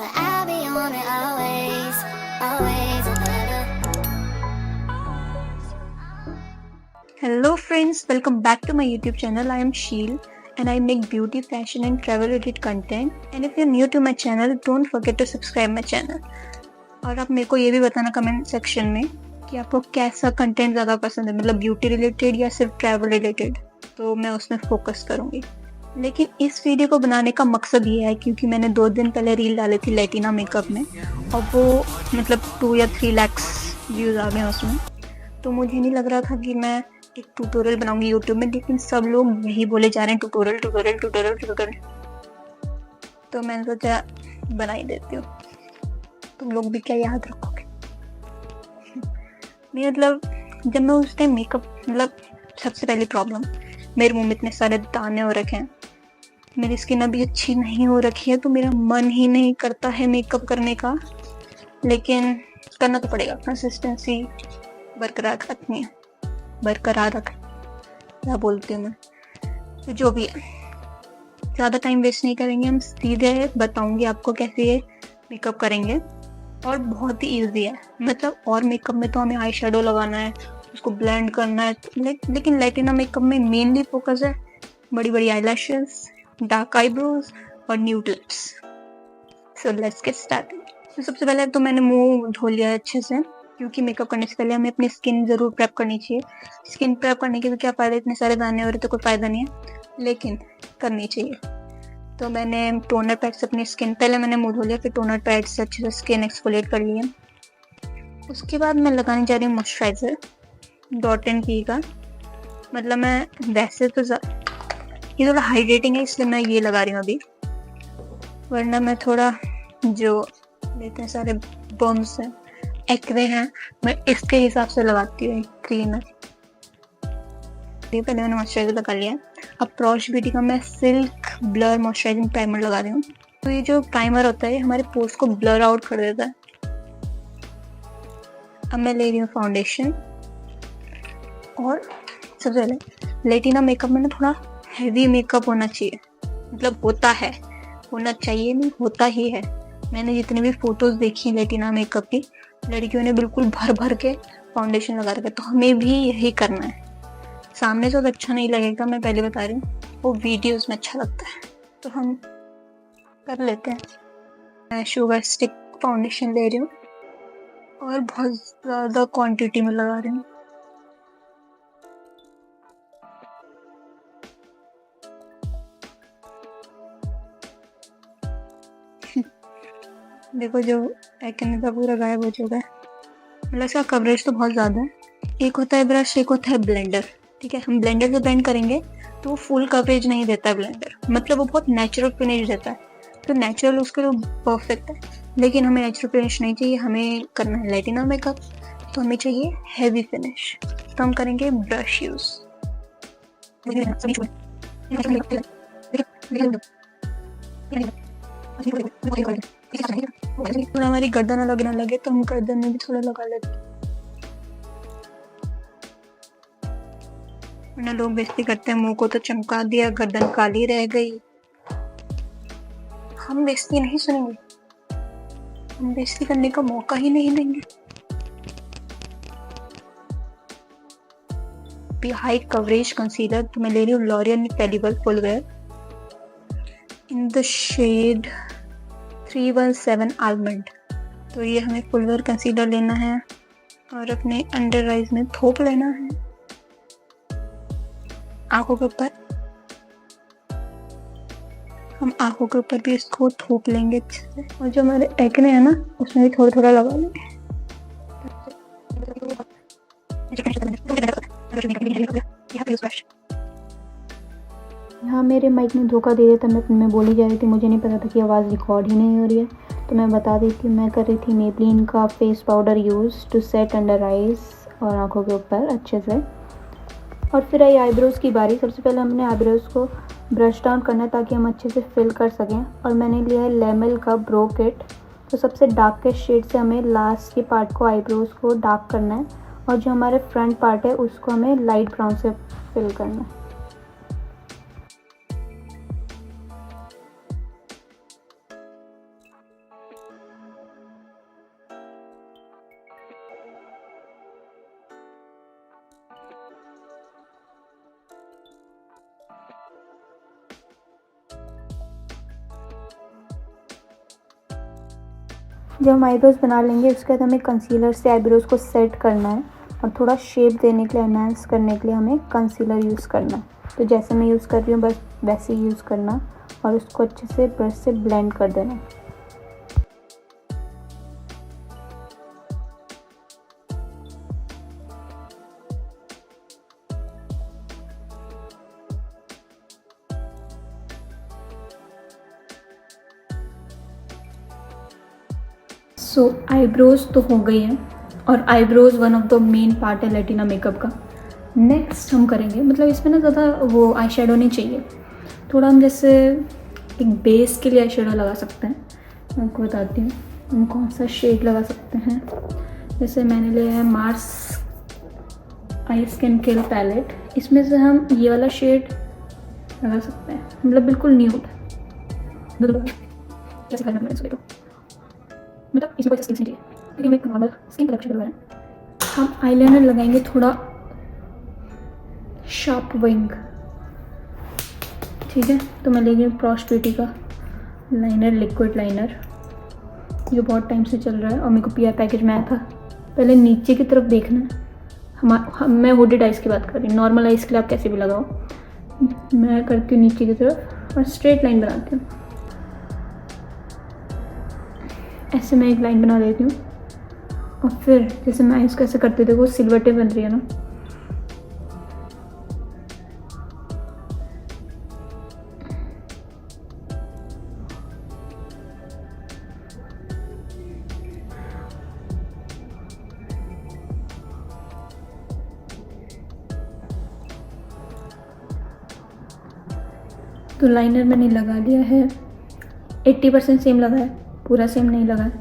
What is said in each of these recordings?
but I'll be on it always, always and forever. Hello friends, welcome back to my YouTube channel. I am Sheel and I make beauty, fashion and travel related content. And if you're new to my channel, don't forget to subscribe my channel. और आप मेरे को ये भी बताना comment section में कि आपको कैसा कंटेंट ज़्यादा पसंद है, मतलब ब्यूटी रिलेटेड या सिर्फ ट्रैवल रिलेटेड, तो मैं उसमें फोकस करूँगी। लेकिन इस वीडियो को बनाने का मकसद ये है क्योंकि मैंने 2 दिन पहले रील डाली थी लैटिना मेकअप में और वो मतलब 2 या 3 लाख व्यूज़ आ गए उसमें। तो मुझे नहीं लग रहा था कि मैं एक ट्यूटोरियल बनाऊंगी यूट्यूब में, लेकिन सब लोग यही बोले जा रहे हैं ट्यूटोरियल ट्यूटोरियल ट्यूटोरियल ट्यूटोरियल, तो मैंने सोचा बना ही देती हूँ। तुम लोग भी क्या याद रखोगे? मैं मतलब जब मैं उस टाइम मेकअप, मतलब सबसे पहली प्रॉब्लम मेरे मुंह में इतने सारे दाने हो रखे हैं, मेरी स्किन अभी अच्छी नहीं हो रखी है, तो मेरा मन ही नहीं करता है मेकअप करने का, लेकिन करना तो पड़ेगा। कंसिस्टेंसी बरकरार रखनी है, बरकरार रख, क्या बोलती हूँ मैं, तो जो भी है ज़्यादा टाइम वेस्ट नहीं करेंगे, हम सीधे बताऊंगी आपको कैसे ये मेकअप करेंगे। और बहुत ही ईजी है, मतलब और मेकअप में तो हमें आई शेडो लगाना है, उसको ब्लेंड करना है, लेकिन लैटिना मेकअप में मेनली फोकस है बड़ी बड़ी आईलैशेस, डार्क आईब्रोज और nude lips. So let's get started. तो सबसे पहले तो मैंने मुंह धो लिया है अच्छे से, क्योंकि मेकअप करने से पहले हमें अपनी स्किन ज़रूर प्रेप करनी चाहिए। स्किन प्रेप करने के भी क्या फ़ायदा, इतने सारे दाने हो रहे तो कोई फ़ायदा नहीं है, लेकिन करनी चाहिए। तो मैंने टोनर पैड से अपनी स्किन, पहले मैंने मुंह धो लिया, फिर टोनर पैड से अच्छे से स्किन एक्सफोलिएट कर लिया। उसके बाद मैं लगाने जा रही हूँ मॉइस्चराइज़र डॉट एंड की का, मतलब मैं वैसे तो ये थोड़ा हाइड्रेटिंग है इसलिए मैं ये लगा रही हूँ अभी, वरना मैं थोड़ा जो इतने सारे बम्स हैं, एक्ने हैं, मैं इसके हिसाब से लगाती हूँ क्रीम है। पहले मैंने मॉइस्चराइज़र लगा लिया। अब प्रॉश ब्यूटी का मैं सिल्क ब्लर मॉइस्चराइजिंग प्राइमर लगा रही हूँ। तो ये जो प्राइमर होता है हमारे पोर्स को ब्लर आउट कर देता है। अब मैं ले रही हूँ फाउंडेशन, और सबसे पहले लैटिना मेकअप में ना थोड़ा हैवी मेकअप होना चाहिए, मतलब होता है, होना चाहिए नहीं, होता ही है। मैंने जितनी भी फोटोज देखी लैटिना मेकअप की, लड़कियों ने बिल्कुल भर भर के फाउंडेशन लगा रखा है, तो हमें भी यही करना है। सामने से तो अच्छा नहीं लगेगा, मैं पहले बता रही हूँ, वो वीडियोस में अच्छा लगता है, तो हम कर लेते हैं। मैं शुगर स्टिक फाउंडेशन ले रही हूँ और बहुत ज़्यादा क्वांटिटी में लगा रही हूँ। देखो जो एक्ने का पूरा गायब हो चुका है, मतलब इसका कवरेज तो बहुत ज़्यादा है। एक होता है ब्रश, एक होता है ब्लेंडर, ठीक है। हम ब्लेंडर से ब्लेंड करेंगे तो वो फुल कवरेज नहीं देता है ब्लेंडर, मतलब वो बहुत नेचुरल फिनिश देता है, तो नेचुरल उसके लिए परफेक्ट है। लेकिन हमें नेचुरल फिनिश नहीं चाहिए, हमें करना है लैटिना मेकअप, तो हमें चाहिए हैवी फिनिश, तो हम करेंगे ब्रश यूज़। थोड़ा हमारी गर्दन अलग ना लगे तो हम गर्दन में भी थोड़ा लगा लेते हैं, वरना लोग बेइज्जती करते हैं, मुंह को तो चमका दिया, गर्दन काली रह गई। हम बेइज्जती नहीं सुनेंगे, हम बेइज्जती करने का मौका ही नहीं देंगे। हाई कवरेज कंसीलर तो मैं ले रही हूँ L'Oreal infallible full wear in the shade 317 almond. तो ये हमें फुल वेयर कंसीलर लेना है और अपने अंडर आइज में थोप लेना है, आंखों के ऊपर। हम आंखों के ऊपर भी इसको थोप लेंगे अच्छे से, और जो हमारे एक्ने है ना उसमें भी थोड़ा थोड़ा लगा लेंगे। हाँ, मेरे माइक ने धोखा दे दिया था, मैं बोली जा रही थी, मुझे नहीं पता था कि आवाज़ रिकॉर्ड ही नहीं हो रही है। तो मैं बता देती हूँ, मैं कर रही थी मेबलिन का face powder use to set under eyes और आँखों के ऊपर अच्छे से। और फिर आई आईब्रोज़ की बारी। सबसे पहले हमने आईब्रोज़ को ब्रश डाउन करना है ताकि हम अच्छे से फिल कर सकें, और मैंने लिया है लेमल का ब्रो किट। तो सबसे डार्केस्ट शेड से हमें लास्ट के पार्ट को, आईब्रोज़ को डार्क करना है, और जो हमारे फ्रंट पार्ट है उसको हमें लाइट ब्राउन से फिल करना है। जब हम आईब्रोज बना लेंगे उसके बाद हमें कंसीलर से आईब्रोज को सेट करना है और थोड़ा शेप देने के लिए, एनहांस करने के लिए हमें कंसीलर यूज़ करना है। तो जैसे मैं यूज़ कर रही हूँ बस वैसे ही यूज़ करना और उसको अच्छे से ब्रश से ब्लेंड कर देना। सो आईब्रोज तो हो गई हैं और eyebrows one of the main part है लैटिना मेकअप का। नेक्स्ट हम करेंगे, मतलब इसमें ना ज़्यादा वो आई शेडो नहीं चाहिए, थोड़ा हम जैसे एक बेस के लिए आई शेडो लगा सकते हैं। मैं आपको बताती हूँ हम कौन सा शेड लगा सकते हैं। जैसे मैंने लिया है Mars eye skin kill palette, इसमें से हम ये वाला शेड लगा सकते हैं, मतलब बिल्कुल न्यूड। कैसे करना है इसको देखो, मतलब इसमें कोई स्किन नहीं चाहिए क्योंकि हमें नॉर्मल स्किन कलर शेड लगाना है। हम आईलाइनर लगाएंगे थोड़ा शार्प विंग, ठीक है। तो मैं ले गई प्रॉश ब्यूटी का लाइनर, लिक्विड लाइनर, जो बहुत टाइम से चल रहा है और मेरे को पीआर पैकेज में आया था। पहले नीचे की तरफ देखना है, मैं हुडेड आइज़ की बात कर रही हूँ, नॉर्मल आइज़ के लिए आप कैसे भी लगाओ। मैं करती हूँ नीचे की तरफ और स्ट्रेट लाइन बनाती हूँ। ऐसे मैं एक लाइन बना देती हूँ और फिर जैसे मैं आइज़ को ऐसे करती थी वो सिल्वर टिप बन रही है ना, तो लाइनर मैंने लगा लिया है। 80% सेम लगा है, पूरा सेम नहीं लगा है,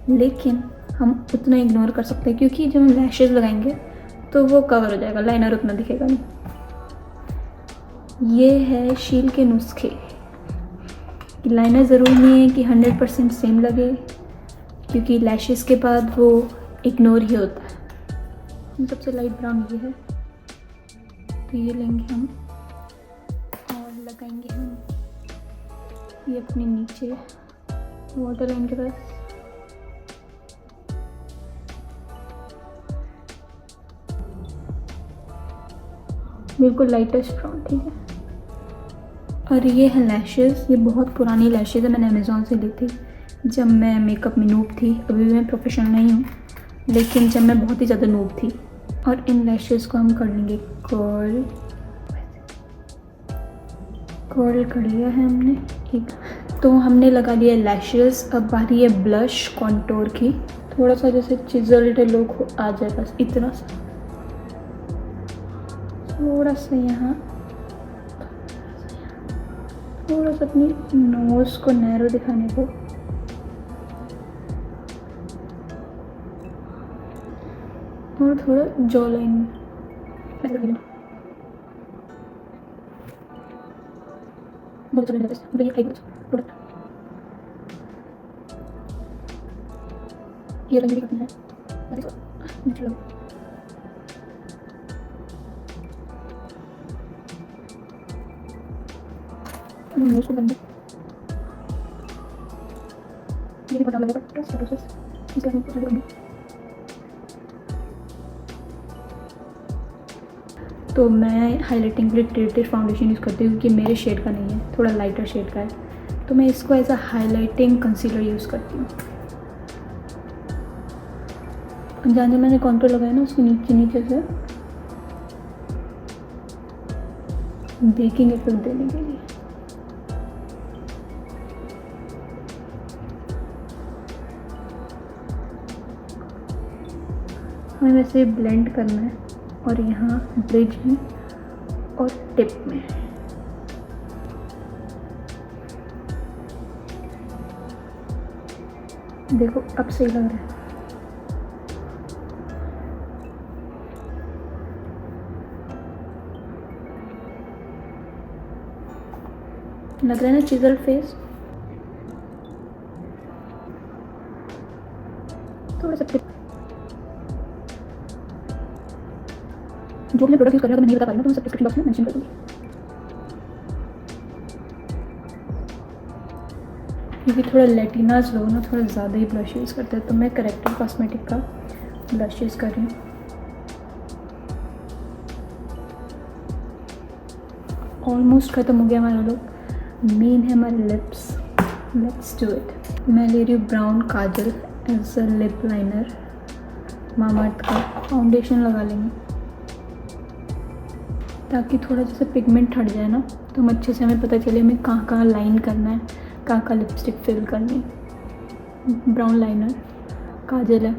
लेकिन हम उतना इग्नोर कर सकते हैं क्योंकि जब हम लैशेज़ लगाएंगे तो वो कवर हो जाएगा, लाइनर उतना दिखेगा नहीं। ये है शील के नुस्खे। लाइनर ज़रूरी नहीं है कि 100% सेम लगे क्योंकि लैशेज़ के बाद वो इग्नोर ही होता है। सबसे लाइट ब्राउन ये है, तो ये लेंगे हम और लगाएंगे हम ये अपने नीचे वाटर लाइन के पास। बिल्कुल लाइटेस्ट ब्राउन, ठीक है। और ये है लैशेज़, ये बहुत पुरानी लैशेज़ है, मैंने अमेज़ॉन से ली थी जब मैं मेकअप में नूब थी। अभी भी मैं प्रोफेशनल नहीं हूँ, लेकिन जब मैं बहुत ही ज़्यादा नूब थी। और इन लैशेज़ को हम कर लेंगे कर्ल कर लिया है हमने एक। तो हमने लगा लिया लैशेज़, अब बारी है ब्लश कॉन्टोर की। थोड़ा सा जैसे चिजल्ड लुक आ जाए, बस इतना सा, थोड़ा सा यहाँ, थोड़ा सा अपनी नोज़ को नैरो दिखाने को। और थोड़ा जॉ लाइन में ये रंग भी करना है। नोज़ को बंद, ये भी पता लगेगा प्रोसेस इसका हम। तो मैं हाइलाइटिंग के लिए ट्रेटेड फाउंडेशन यूज़ करती हूँ क्योंकि मेरे शेड का नहीं है, थोड़ा लाइटर शेड का है, तो मैं इसको as a highlighting concealer use करती हूँ। जहाँ जहाँ मैंने कॉन्टूर लगाया ना उसके नीचे नीचे से बेकिंग इफेक्ट देने के लिए। हमें वैसे ब्लेंड करना है और यहाँ ब्रिज में और टिप में। देखो अब सही लग रहा है। लग रहा है ना चिजल फेस। थोड़ा सा जो मैं प्रोडक्ट यूज़ कर रहा हूँ मैं नहीं बता पा रही हूँ, तो मैं सब डिस्क्रिप्शन बॉक्स में मेंशन कर दूँगी। क्योंकि थोड़ा लेटिनाज लोग ना थोड़ा ज़्यादा ही ब्लश यूज़ करते हैं, तो मैं करेक्टर कॉस्मेटिक का ब्लश यूज़ कर रही हूँ। ऑलमोस्ट ख़त्म हो गया हमारा लुक। मेन है हमारे लिप्स, लेट्स डू इट। मैं ले रही हूँ brown kajal as a lip liner, Mamaearth का। फाउंडेशन लगा लेंगे ताकि थोड़ा जैसे पिगमेंट हट जाए ना, तो हम अच्छे से हमें पता चले हमें कहाँ कहाँ लाइन करना है, कहाँ कहाँ लिपस्टिक फिल करनी है। ब्राउन लाइनर, काजल है।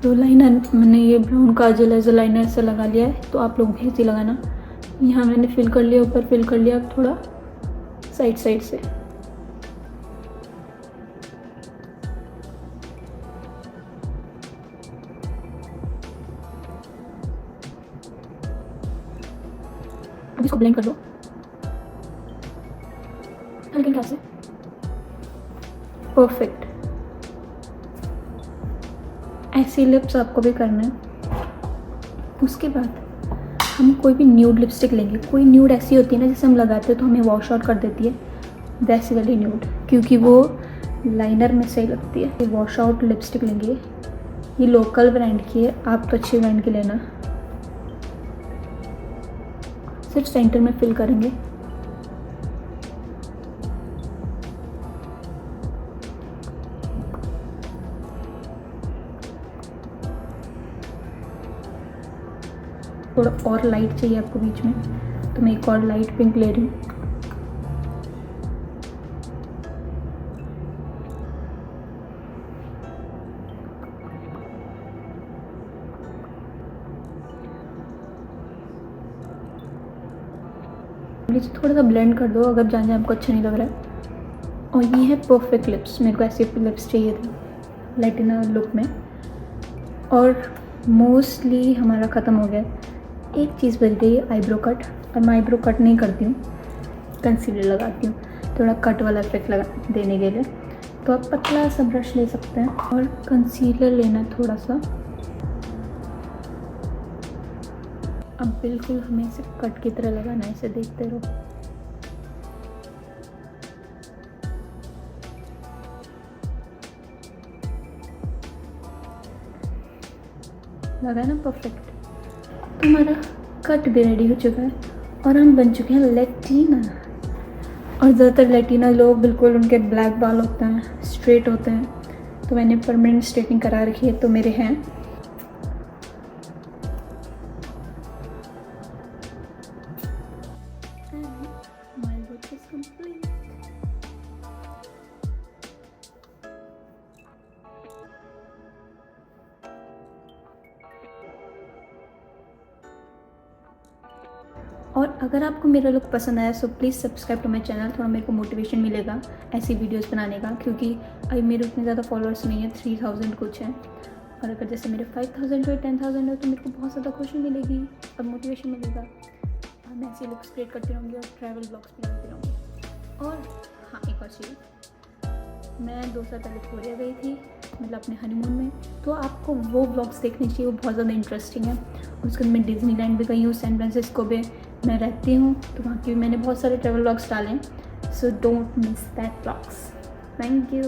तो लाइनर मैंने ये brown kajal as a liner से लगा लिया है, तो आप लोग भी ऐसे लगाना। यहाँ मैंने फिल कर लिया, ऊपर फिल कर लिया, अब थोड़ा साइड साइड से। अब इसको ब्लेंड कर लो हल्के हाथ से। परफेक्ट। ऐसी लिप्स आपको भी करना है। उसके बाद हम कोई भी न्यूड लिपस्टिक लेंगे। कोई न्यूड ऐसी होती है ना जैसे हम लगाते हैं तो हमें वॉश आउट कर देती है, वैसी वाली न्यूड, क्योंकि वो लाइनर में सही लगती है। ये वॉश आउट लिपस्टिक लेंगे, ये लोकल ब्रांड की है, आप तो अच्छे ब्रांड की लेना। सिर्फ सेंटर में फिल करेंगे। थोड़ा और लाइट चाहिए आपको बीच में, तो मैं एक और लाइट पिंक ले रही हूँ। थोड़ा सा ब्लेंड कर दो अगर जहाँ आपको अच्छा नहीं लग रहा है। और ये है परफेक्ट लिप्स। मेरे को ऐसे लिप्स चाहिए थे लैटिना लुक में। और मोस्टली हमारा ख़त्म हो गया। एक चीज़ बच गई है, आईब्रो कट। और मैं आईब्रो कट नहीं करती हूँ, कंसीलर लगाती हूँ थोड़ा कट वाला इफेक्ट लगा देने के लिए। तो आप पतला सा ब्रश ले सकते हैं और कंसीलर लेना थोड़ा सा। अब बिल्कुल हमें इसे कट की तरह लगाना है, इसे देखते रहो। लगा ना परफेक्ट। तो हमारा कट भी रेडी हो चुका है और हम बन चुके हैं लैटिना। और ज़्यादातर लैटिना लोग बिल्कुल उनके ब्लैक बाल होते हैं, स्ट्रेट होते हैं, तो मैंने परमानेंट स्ट्रेटनिंग करा रखी है, तो मेरे हैं। My look is complete. और अगर आपको मेरा लुक पसंद आया so please subscribe to my channel. थोड़ा मेरे को मोटिवेशन मिलेगा ऐसी वीडियोस बनाने का, क्योंकि अभी मेरे उतने ज़्यादा फॉलोअर्स नहीं है, 3000 कुछ हैं। और अगर जैसे मेरे 5000 हो 10,000 हो तो मेरे को बहुत ज़्यादा खुशी मिलेगी और मोटिवेशन मिलेगा। मैं ऐसे लुक्स क्रिएट करती रहूँगी और ट्रैवल ब्लॉग्स भी बनाती रहूँगी। और हाँ, एक और चीज़, मैं 2 साल पहले कोरिया गई थी, मतलब अपने हनीमून में, तो आपको वो ब्लॉग्स देखने चाहिए, वो बहुत ज़्यादा इंटरेस्टिंग है। उसके बाद मैं डिज्नीलैंड भी गई हूँ, सैन फ्रांसिस्को में मैं रहती हूँ, तो वहाँ की मैंने बहुत सारे ट्रैवल ब्लॉग्स डाले हैं। So don't miss that blogs. Thank you.